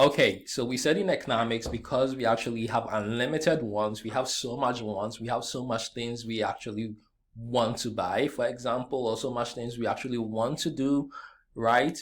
Okay, so we said in economics, because we actually have unlimited wants, we have so much wants, we have so much things we actually want to buy, for example, or so much things we actually want to do, right?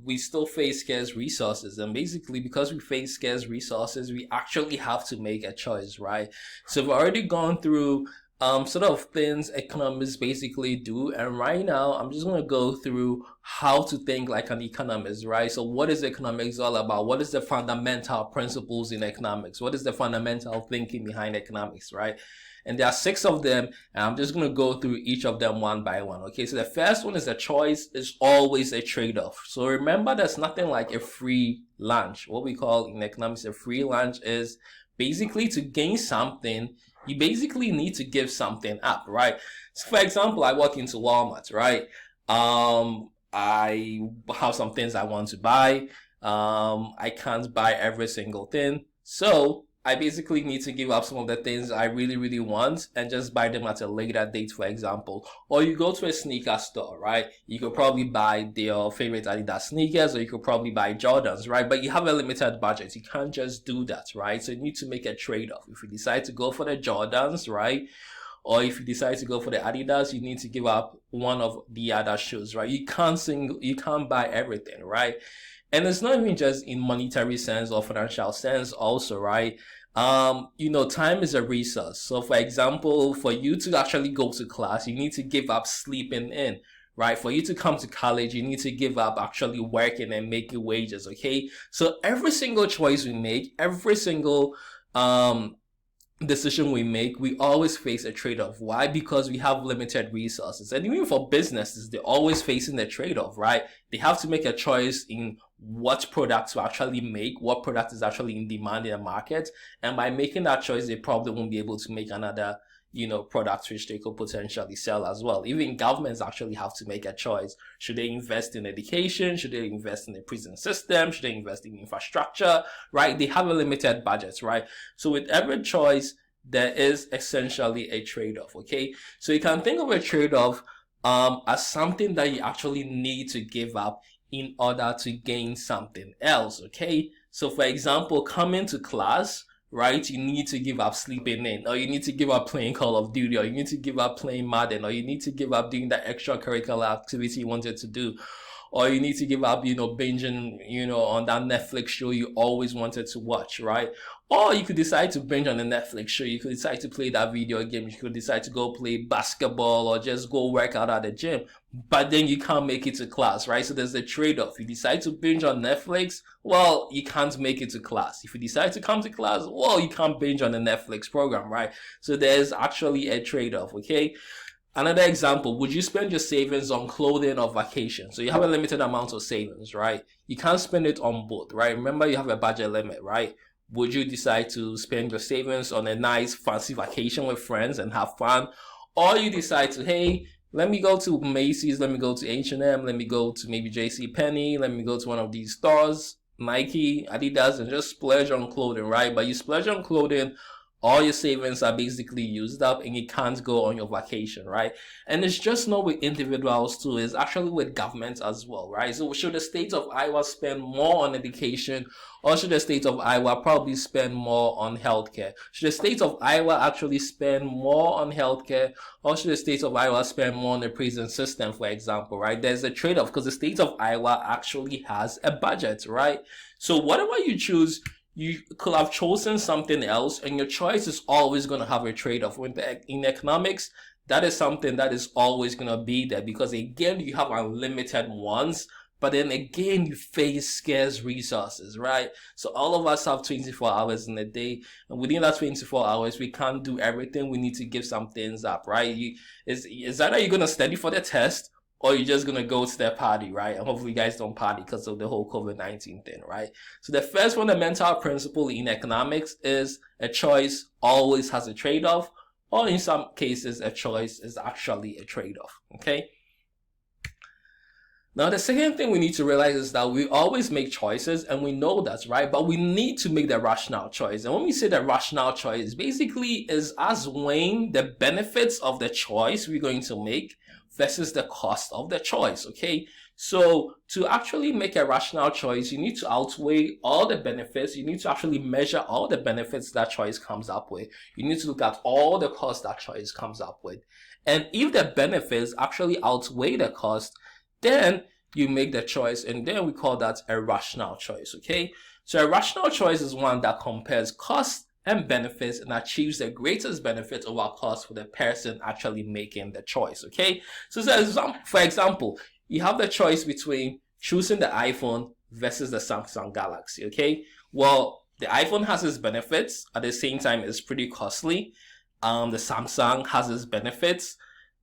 We still face scarce resources, and basically because we face scarce resources, we actually have to make a choice, right? So we've already gone through sort of things economists basically do. And right now, I'm just going to go through how to think like an economist, right? So what is economics all about? What is the fundamental principles in economics? What is the fundamental thinking behind economics, right? And there are 6 of them, and I'm just going to go through each of them one by one. Okay, so the first one is the choice is always a trade-off. So remember, there's nothing like a free lunch. What we call in economics a free lunch is basically to gain something, you basically need to give something up, right? So for example, I walk into Walmart, right? I have some things I want to buy. I can't buy every single thing. So I basically need to give up some of the things I really, really want and just buy them at a later date, for example. Or you go to a sneaker store, right? You could probably buy your favorite Adidas sneakers, or you could probably buy Jordans, right? But you have a limited budget. You can't just do that, right? So you need to make a trade-off. If you decide to go for the Jordans, right? Or if you decide to go for the Adidas, you need to give up one of the other shoes, right? You can't buy everything, right? And it's not even just in monetary sense or financial sense also, right? Time is a resource. So for example, for you to actually go to class, you need to give up sleeping in, right? For you to come to college, you need to give up actually working and making wages, okay? So every single choice we make, every single, decision we make, we always face a trade-off. Why? Because we have limited resources. And even for businesses, they're always facing a trade-off, right? They have to make a choice in what product to actually make, what product is actually in demand in the market. And by making that choice, they probably won't be able to make another products which they could potentially sell as well. Even governments actually have to make a choice. Should they invest in education? Should they invest in the prison system? Should they invest in infrastructure? Right? They have a limited budget, right? So with every choice, there is essentially a trade-off, okay? So you can think of a trade-off as something that you actually need to give up in order to gain something else, okay? So for example, coming to class, right? You need to give up sleeping in, or you need to give up playing Call of Duty, or you need to give up playing Madden, or you need to give up doing that extracurricular activity you wanted to do, or you need to give up, binging, on that Netflix show you always wanted to watch, right? Or you could decide to binge on the Netflix show. You could decide to play that video game. You could decide to go play basketball or just go work out at the gym. But then you can't make it to class, right? So there's a trade-off. You decide to binge on Netflix, well, you can't make it to class. If you decide to come to class, well, you can't binge on the Netflix program, right? So there's actually a trade-off, okay? Another example, would you spend your savings on clothing or vacation? So you have a limited amount of savings, right? You can't spend it on both, right? Remember, you have a budget limit, right? Would you decide to spend your savings on a nice fancy vacation with friends and have fun? Or you decide to, hey, let me go to Macy's, let me go to H&M, let me go to maybe JCPenney, let me go to one of these stores, Nike, Adidas, and just splurge on clothing, right? But you splurge on clothing, all your savings are basically used up and you can't go on your vacation, right? And it's just not with individuals too, it's actually with governments as well, right? So should the state of Iowa spend more on education, or should the state of Iowa probably spend more on healthcare? Should the state of Iowa actually spend more on healthcare, or should the state of Iowa spend more on the prison system, for example, right? There's a trade-off because the state of Iowa actually has a budget, right? So whatever you choose, you could have chosen something else, and your choice is always going to have a trade-off. In economics, that is something that is always going to be there, because again, you have unlimited ones, but then again, you face scarce resources, right? So all of us have 24 hours in a day, and within that 24 hours, we can't do everything. We need to give some things up, right? Is either you're going to study for the test, or you're just going to go to their party, right? And hopefully you guys don't party because of the whole COVID-19 thing, right? So the first fundamental principle in economics is a choice always has a trade-off, or in some cases, a choice is actually a trade-off, okay? Now, the second thing we need to realize is that we always make choices, and we know that, right? But we need to make the rational choice. And when we say the rational choice, basically is us weighing the benefits of the choice we're going to make versus the cost of the choice, okay? So to actually make a rational choice, you need to outweigh all the benefits. You need to actually measure all the benefits that choice comes up with. You need to look at all the costs that choice comes up with. And if the benefits actually outweigh the cost, then you make the choice, and then we call that a rational choice, okay? So a rational choice is one that compares cost and benefits and achieves the greatest benefit over cost for the person actually making the choice, okay? So for example, you have the choice between choosing the iPhone versus the Samsung Galaxy, okay? Well, the iPhone has its benefits. At the same time, it's pretty costly. The Samsung has its benefits,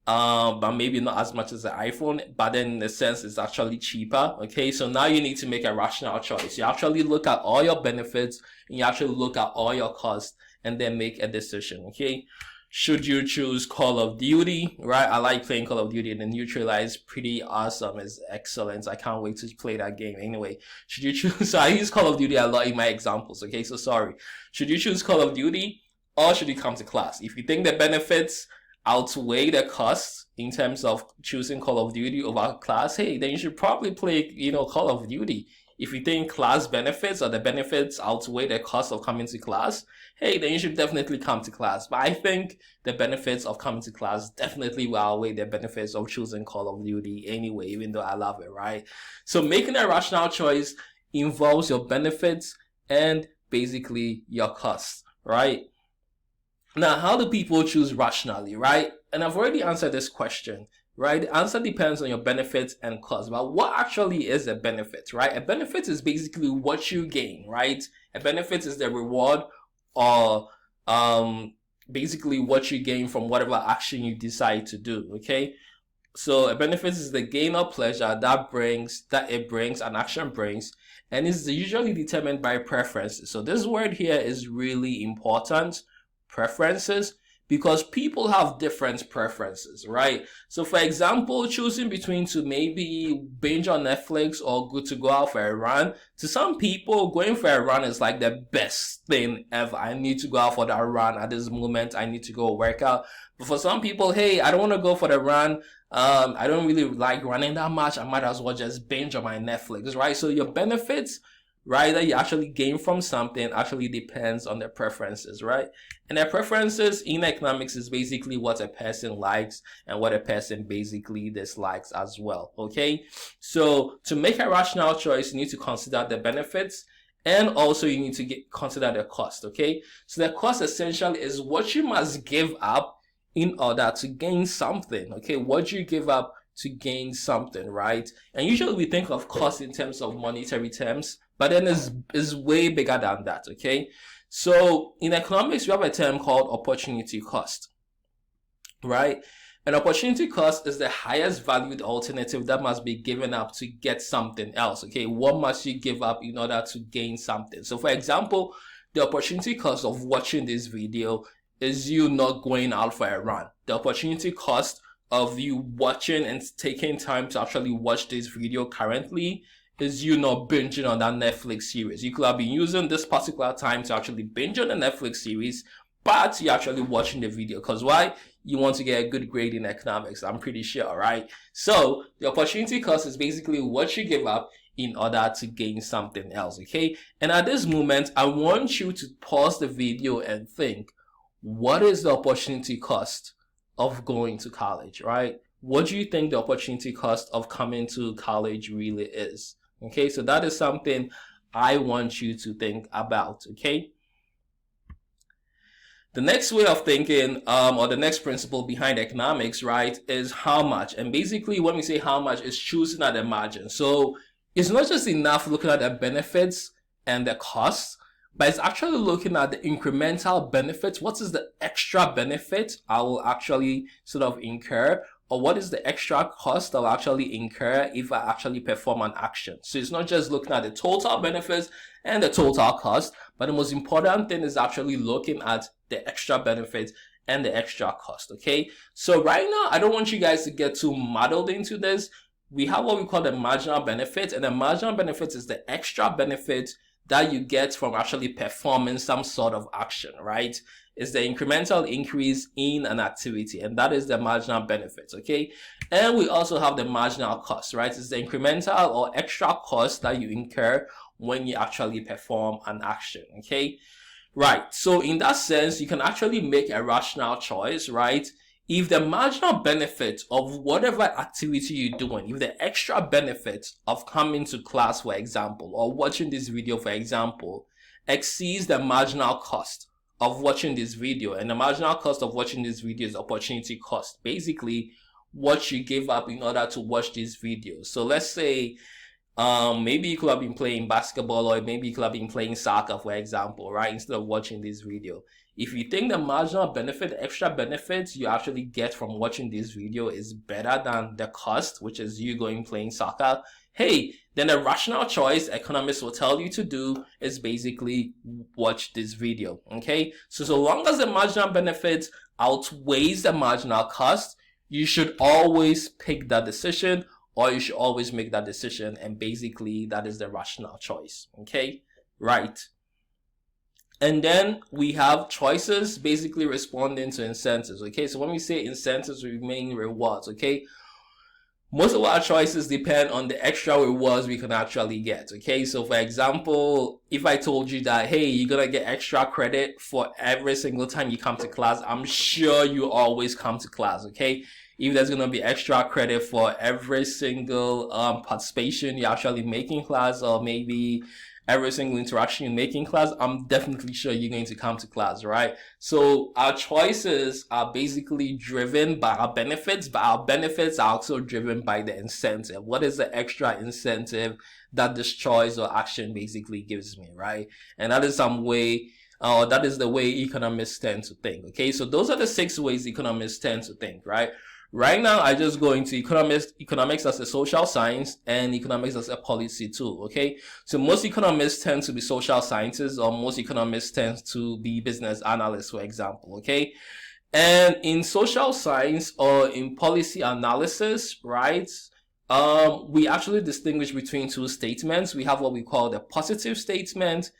but maybe not as much as the iPhone, but then in a sense, it's actually cheaper, okay? So now you need to make a rational choice. You actually look at all your benefits, and you actually look at all your costs, and then make a decision, okay? Should you choose Call of Duty, right? I like playing Call of Duty, and the Neutralize pretty awesome. It's excellent. I can't wait to play that game. Anyway, should you choose, so I use Call of Duty a lot in my examples, okay? So sorry. Should you choose Call of Duty, or should you come to class? If you think the benefits outweigh the costs in terms of choosing Call of Duty over class, hey, then you should probably play, Call of Duty. If you think class benefits or the benefits outweigh the cost of coming to class, hey, then you should definitely come to class. But I think the benefits of coming to class definitely will outweigh the benefits of choosing Call of Duty anyway, even though I love it, right? So making a rational choice involves your benefits and basically your costs, right? Now, how do people choose rationally, right? And I've already answered this question, right? The answer depends on your benefits and costs. But what actually is a benefit, right? A benefit is basically what you gain, right? A benefit is the reward or basically what you gain from whatever action you decide to do, okay? So a benefit is the gain or pleasure that an action brings, and is usually determined by preferences. So this word here is really important, preferences, because people have different preferences, right? So for example, choosing between to maybe binge on Netflix or good to go out for a run, to some people, going for a run is like the best thing ever. I need to go out for that run at this moment. I need to go work out. But for some people, hey, I don't want to go for the run. I don't really like running that much. I might as well just binge on my Netflix, right? So your benefits, right, that you actually gain from something actually depends on their preferences, right? And their preferences in economics is basically what a person likes and what a person basically dislikes as well, okay? So to make a rational choice, you need to consider the benefits, and also you need to consider the cost, okay? So the cost essentially is what you must give up in order to gain something, okay? What do you give up to gain something, right? And usually we think of cost in terms of monetary terms, but then it's way bigger than that, okay? So in economics, we have a term called opportunity cost, right? An opportunity cost is the highest valued alternative that must be given up to get something else, okay? What must you give up in order to gain something? So for example, the opportunity cost of watching this video is you not going out for a run. The opportunity cost of you watching and taking time to actually watch this video currently is you not binging on that Netflix series. You could have been using this particular time to actually binge on the Netflix series, but you're actually watching the video. Because why? You want to get a good grade in economics, I'm pretty sure, right? So the opportunity cost is basically what you give up in order to gain something else, okay? And at this moment, I want you to pause the video and think, what is the opportunity cost of going to college, right? What do you think the opportunity cost of coming to college really is? Okay, so that is something I want you to think about, okay? The next way of thinking, or the next principle behind economics, right, is how much. And basically, when we say how much, it's choosing at the margin. So it's not just enough looking at the benefits and the costs, but it's actually looking at the incremental benefits. What is the extra benefit I will actually sort of incur? Or what is the extra cost I'll actually incur if I actually perform an action? So it's not just looking at the total benefits and the total cost, but the most important thing is actually looking at the extra benefits and the extra cost, okay? So right now, I don't want you guys to get too muddled into this. We have what we call the marginal benefit, and the marginal benefit is the extra benefit that you get from actually performing some sort of action, right? Is the incremental increase in an activity, and that is the marginal benefit, okay? And we also have the marginal cost, right? It's the incremental or extra cost that you incur when you actually perform an action, okay? Right, so in that sense, you can actually make a rational choice, right? If the marginal benefit of whatever activity you're doing, if the extra benefit of coming to class, for example, or watching this video, for example, exceeds the marginal cost of watching this video, and the marginal cost of watching this video is opportunity cost, basically what you give up in order to watch this video. So let's say maybe you could have been playing basketball, or maybe you could have been playing soccer, for example, right? Instead of watching this video. If you think the marginal benefit, the extra benefits you actually get from watching this video is better than the cost, which is you going playing soccer, hey, then a rational choice economists will tell you to do is basically watch this video, okay? So long as the marginal benefit outweighs the marginal cost, you should always pick that decision, or you should always make that decision, and basically that is the rational choice, okay? Right. And then we have choices basically responding to incentives, okay? So when we say incentives, we mean rewards, okay? Most of our choices depend on the extra rewards we can actually get, okay? So for example, if I told you that, hey, you're gonna get extra credit for every single time you come to class, I'm sure you always come to class, okay? If there's gonna be extra credit for every single participation you actually make in class, or maybe every single interaction you make in class, I'm definitely sure you're going to come to class, right? So our choices are basically driven by our benefits, but our benefits are also driven by the incentive. What is the extra incentive that this choice or action basically gives me, right? And that is some way, that is the way economists tend to think, okay? So those are the 6 ways economists tend to think, right? Right now, I just go into economics as a social science and economics as a policy tool, okay? So most economists tend to be social scientists, or most economists tend to be business analysts, for example, okay? And in social science or in policy analysis, right, we actually distinguish between 2 statements. We have what we call the positive statement,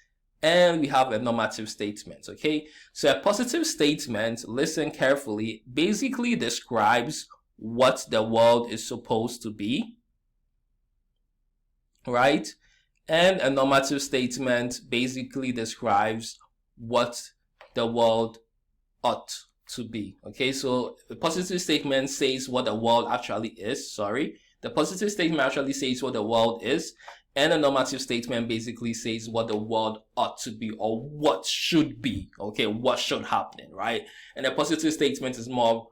and we have a normative statement, okay? So a positive statement, listen carefully, basically describes what the world is supposed to be, right? And a normative statement basically describes what the world ought to be, okay? So a positive statement says what the world actually is, The positive statement actually says what the world is, and a normative statement basically says what the world ought to be, or what should be, okay? What should happen, right? And a positive statement is more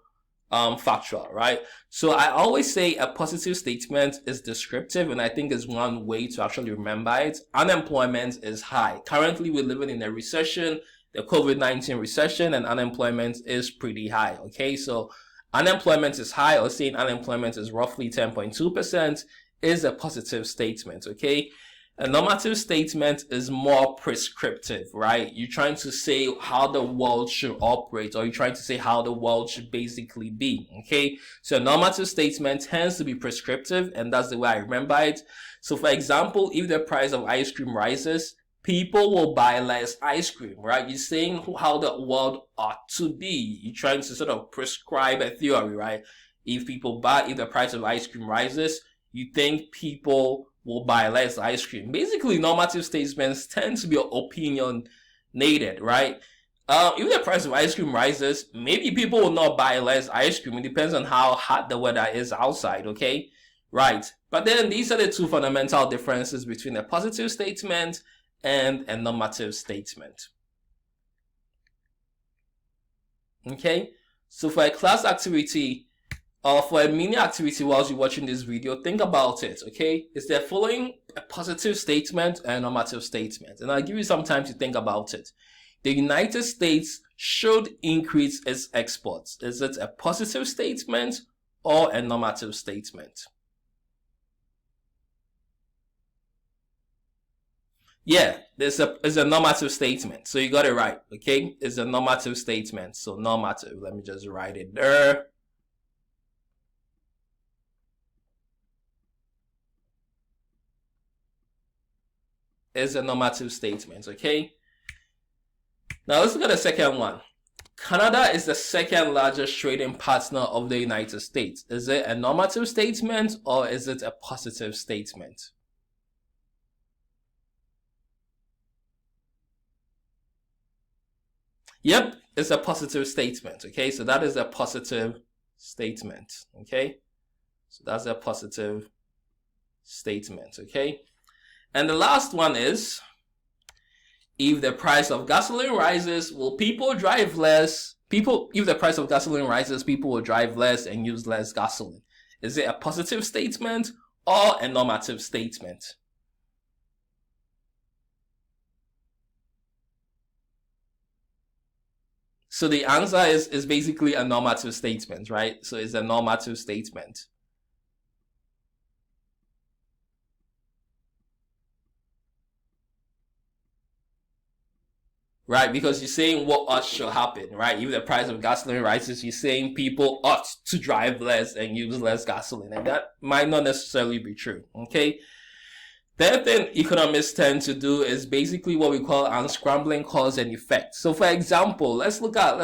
factual, right? So I always say a positive statement is descriptive, and I think is one way to actually remember it. Unemployment is high. Currently, we're living in a recession, the COVID-19 recession, and unemployment is pretty high, okay? So unemployment is high, or saying unemployment is roughly 10.2%, is a positive statement, okay? A normative statement is more prescriptive, right? You're trying to say how the world should operate, or you're trying to say how the world should basically be, okay? So a normative statement tends to be prescriptive, and that's the way I remember it. So for example, if the price of ice cream rises, people will buy less ice cream, right? You're saying how the world ought to be. You're trying to sort of prescribe a theory, right? If the price of ice cream rises, you think people will buy less ice cream. Basically, normative statements tend to be opinionated, right? If the price of ice cream rises, maybe people will not buy less ice cream. It depends on how hot the weather is outside, okay? Right. But then these are the 2 fundamental differences between a positive statement and a normative statement. Okay? So for a class activity, or for a mini activity whilst you're watching this video, think about it, okay? Is there following a positive statement and a normative statement? And I'll give you some time to think about it. The United States should increase its exports. Is it a positive statement or a normative statement? Yeah, it's a normative statement. So you got it right, okay? It's a normative statement. So normative, let me just write it there. is a normative statement, okay? Now let's look at the second one. Canada is the second largest trading partner of the United States. Is it a normative statement or is it a positive statement? Yep, it's a positive statement, okay? So that is a positive statement, okay? So that's a positive statement, okay? And the last one is, if the price of gasoline rises, will people drive less? If the price of gasoline rises, people will drive less and use less gasoline. Is it a positive statement or a normative statement? So the answer is basically a normative statement, right? So it's a normative statement. Right, because you're saying what ought should happen, right? If the price of gasoline rises, you're saying people ought to drive less and use less gasoline, and that might not necessarily be true, okay? The other thing economists tend to do is basically what we call unscrambling cause and effect. So for example, let's look at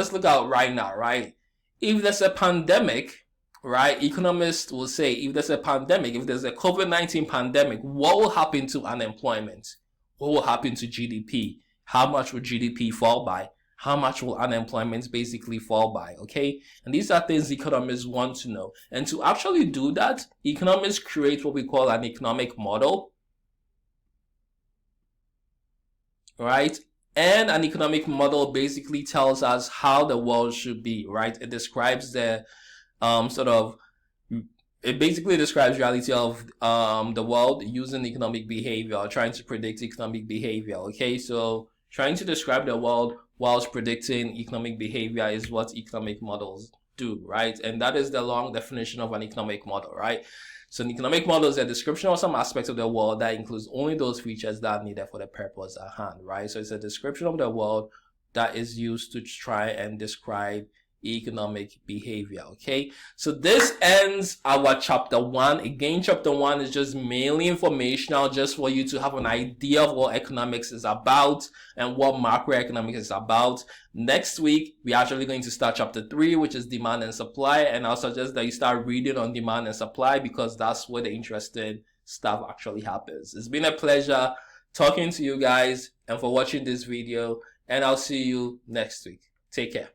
right now, right? If there's a pandemic, right, economists will say if there's a pandemic, if there's a COVID-19 pandemic, what will happen to unemployment? What will happen to GDP? How much will GDP fall by? How much will unemployment basically fall by? Okay. And these are things economists want to know. And to actually do that, economists create what we call an economic model. Right? And an economic model basically tells us how the world should be, right? It describes the it basically describes reality of the world using economic behavior, trying to predict economic behavior. Okay, so trying to describe the world whilst predicting economic behavior is what economic models do, right? And that is the long definition of an economic model, right? So an economic model is a description of some aspects of the world that includes only those features that are needed for the purpose at hand, right? So it's a description of the world that is used to try and describe economic behavior. Okay, so this ends our chapter 1. Again, chapter 1 is just mainly informational, just for you to have an idea of what economics is about and what macroeconomics is about. Next week we're actually going to start chapter 3, which is demand and supply, and I'll suggest that you start reading on demand and supply because that's where the interesting stuff actually happens. It's been a pleasure talking to you guys and for watching this video, and I'll see you next week. Take care.